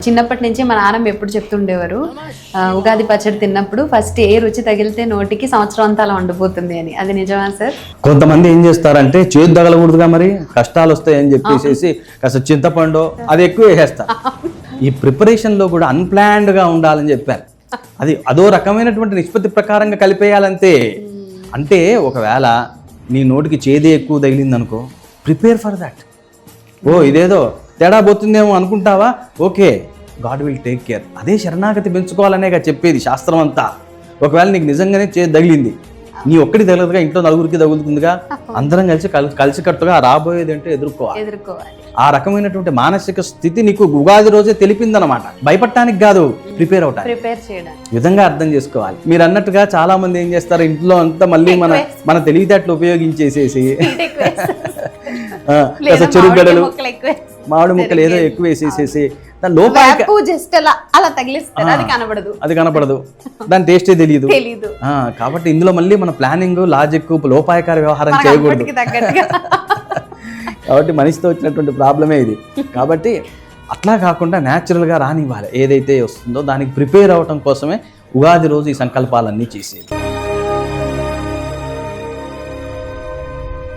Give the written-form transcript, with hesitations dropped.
చిన్నప్పటి నుంచి మా నాన్నమ్మ ఎప్పుడు చెప్తుండేవారు, ఉగాది పచ్చడి తిన్నప్పుడు ఫస్ట్ ఏ రుచి తగిలితే నోటికి సంవత్సరం అంతా అలా ఉండిపోతుంది అని. అది నిజమా సార్? కొంతమంది ఏం చేస్తారంటే చేదు తగలకూడదుగా, మరి కష్టాలు వస్తాయని చెప్పేసి కాస్త చింతపండు అది ఎక్కువ వేసేస్తారు. ఈ ప్రిపరేషన్లో కూడా అన్ప్లాన్డ్గా ఉండాలని చెప్పారు. అదో రకమైనటువంటి నిష్పత్తి ప్రకారంగా కలిపేయాలంతే. అంటే ఒకవేళ నీ నోటికి చేదే ఎక్కువ తగిలింది అనుకో, ప్రిపేర్ ఫర్ దాట్. ఇదేదో తేడా పోతుందేమో అనుకుంటావా, okay, god will take care. అదే శరణాగతి పెంచుకోవాలనేగా చెప్పేది శాస్త్రం అంతా. ఒకవేళ నీకు నిజంగానే చేదు తగిలింది, నీ ఒక్కడి తగలదుగా, ఇంట్లో నలుగురికి తగులుతుందిగా, అందరం కలిసికట్టుగా రాబోయేది అంటే ఎదుర్కోవాలి. ఆ రకమైనటువంటి మానసిక స్థితి నీకు ఉగాది రోజే తెలిపిందనమాట. భయపడటానికి కాదు, ప్రిపేర్ అవటానికి విధంగా అర్థం చేసుకోవాలి. మీరు అన్నట్టుగా చాలా మంది ఏం చేస్తారు, ఇంట్లో అంతా మళ్ళీ మన తెలివితేటలు ఉపయోగించేసేసి చెరుగడలు, మామిడి ముక్కలు ఏదో ఎక్కువ వేసేసేసి అది కనపడదు, దాని టేస్టే తెలియదు. కాబట్టి ఇందులో మళ్ళీ మన ప్లానింగ్, లాజిక్, లోపాయకార వ్యవహారం చేయకూడదు. కాబట్టి మనిషితో వచ్చినటువంటి ప్రాబ్లమే ఇది. కాబట్టి అట్లా కాకుండా న్యాచురల్గా రానివ్వాలి. ఏదైతే వస్తుందో దానికి ప్రిపేర్ అవ్వటం కోసమే ఉగాది రోజు ఈ సంకల్పాలన్నీ చేసేది.